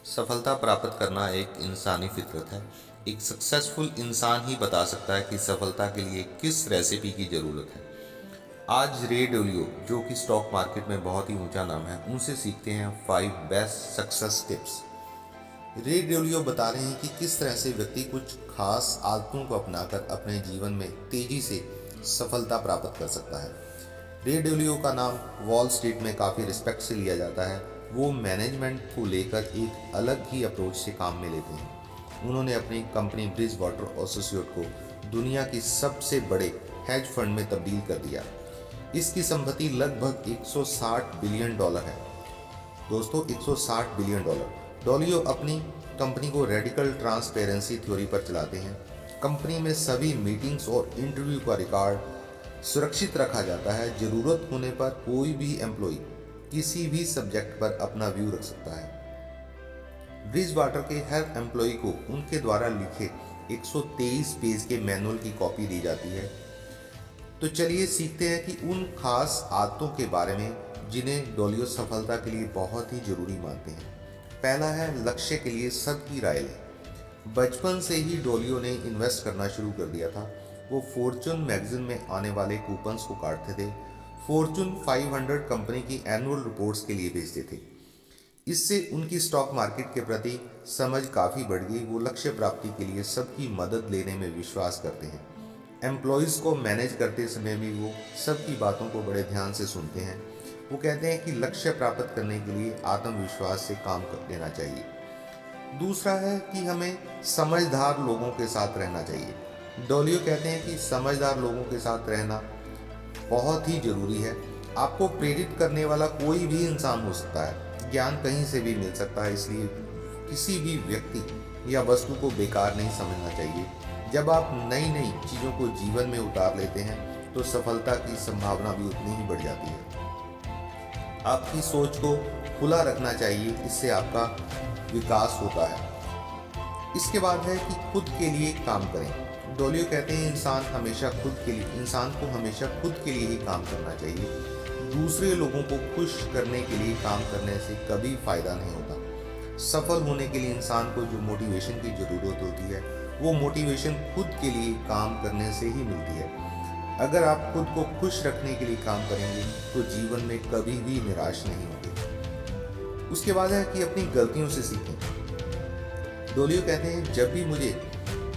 सफलता प्राप्त करना एक इंसानी फितरत है। एक सक्सेसफुल इंसान ही बता सकता है कि सफलता के लिए किस रेसिपी की ज़रूरत है। आज रे डोलियो, जो कि स्टॉक मार्केट में बहुत ही ऊंचा नाम है, उनसे सीखते हैं 5 बेस्ट सक्सेस टिप्स। रे डोलियो बता रहे हैं कि किस तरह से व्यक्ति कुछ खास आदतों को अपनाकर अपने जीवन में तेजी से सफलता प्राप्त कर सकता है। रे डोलियो का नाम वॉल स्ट्रीट में काफ़ी रिस्पेक्ट से लिया जाता है। वो मैनेजमेंट को लेकर एक अलग ही अप्रोच से काम में लेते हैं। उन्होंने अपनी कंपनी ब्रिज वाटर एसोसिएट को दुनिया की सबसे बड़े हेज फंड में तब्दील कर दिया। इसकी संपत्ति लगभग 160 बिलियन डॉलर है। दोस्तों, 160 बिलियन डॉलर। डोलियो अपनी कंपनी को रेडिकल ट्रांसपेरेंसी थ्योरी पर चलाते हैं। कंपनी में सभी मीटिंग्स और इंटरव्यू का रिकॉर्ड सुरक्षित रखा जाता है। ज़रूरत होने पर कोई भी एम्प्लॉय किसी भी सब्जेक्ट पर अपना व्यू रख सकता है। ब्रिज वाटर के हर एम्प्लॉय को उनके द्वारा लिखे 123 पेज के मैनुअल की कॉपी दी जाती है। तो चलिए सीखते हैं कि उन खास आदतों के बारे में जिन्हें डोलियो सफलता के लिए बहुत ही जरूरी मानते हैं। पहला है, लक्ष्य के लिए सबकी राय लें। बचपन से ही डोलियो ने इन्वेस्ट करना शुरू कर दिया था। वो फॉर्च्यून मैगजीन में आने वाले कूपन्स को काटते थे, फॉर्च्यून 500 कंपनी की एनुअल रिपोर्ट्स के लिए भेजते थे। इससे उनकी स्टॉक मार्केट के प्रति समझ काफ़ी बढ़ गई। वो लक्ष्य प्राप्ति के लिए सबकी मदद लेने में विश्वास करते हैं। एम्प्लॉयज़ को मैनेज करते समय भी वो सबकी बातों को बड़े ध्यान से सुनते हैं। वो कहते हैं कि लक्ष्य प्राप्त करने के लिए आत्मविश्वास से काम कर लेना चाहिए। दूसरा है कि हमें समझदार लोगों के साथ रहना चाहिए। डोलियो कहते हैं कि समझदार लोगों के साथ रहना बहुत ही जरूरी है। आपको प्रेरित करने वाला कोई भी इंसान हो सकता है। ज्ञान कहीं से भी मिल सकता है, इसलिए किसी भी व्यक्ति या वस्तु को बेकार नहीं समझना चाहिए। जब आप नई नई चीज़ों को जीवन में उतार लेते हैं तो सफलता की संभावना भी उतनी ही बढ़ जाती है। आपकी सोच को खुला रखना चाहिए, इससे आपका विकास होता है। इसके बाद है कि खुद के लिए काम करें। डोलियो कहते हैं इंसान को हमेशा खुद के लिए ही काम करना चाहिए। दूसरे लोगों को खुश करने के लिए काम करने से कभी फायदा नहीं होता। सफल होने के लिए इंसान को जो मोटिवेशन की जरूरत होती है, वो मोटिवेशन खुद के लिए काम करने से ही मिलती है। अगर आप खुद को खुश रखने के लिए काम करेंगे तो जीवन में कभी भी निराश नहीं होंगे। उसके बाद है कि अपनी गलतियों से सीखें। डोलियो कहते हैं, जब भी मुझे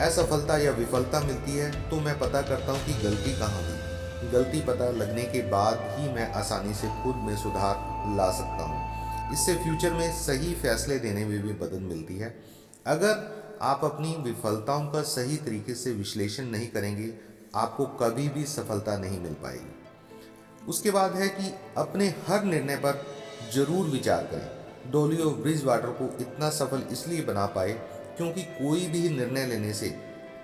असफलता या विफलता मिलती है तो मैं पता करता हूँ कि गलती कहाँ हुई। गलती पता लगने के बाद ही मैं आसानी से खुद में सुधार ला सकता हूँ। इससे फ्यूचर में सही फैसले देने में भी मदद मिलती है। अगर आप अपनी विफलताओं का सही तरीके से विश्लेषण नहीं करेंगे, आपको कभी भी सफलता नहीं मिल पाएगी। उसके बाद है कि अपने हर निर्णय पर जरूर विचार करें। डोलियो ब्रिज वाटर को इतना सफल इसलिए बना पाए क्योंकि कोई भी निर्णय लेने से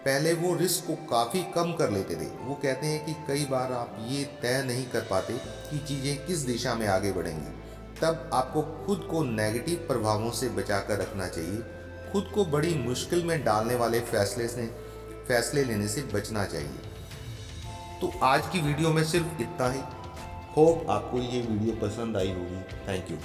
पहले वो रिस्क को काफ़ी कम कर लेते थे। वो कहते हैं कि कई बार आप ये तय नहीं कर पाते कि चीज़ें किस दिशा में आगे बढ़ेंगी। तब आपको खुद को नेगेटिव प्रभावों से बचा कर रखना चाहिए। खुद को बड़ी मुश्किल में डालने वाले फैसले लेने से बचना चाहिए। तो आज की वीडियो में सिर्फ इतना ही। होप आपको ये वीडियो पसंद आई होगी। Thank you.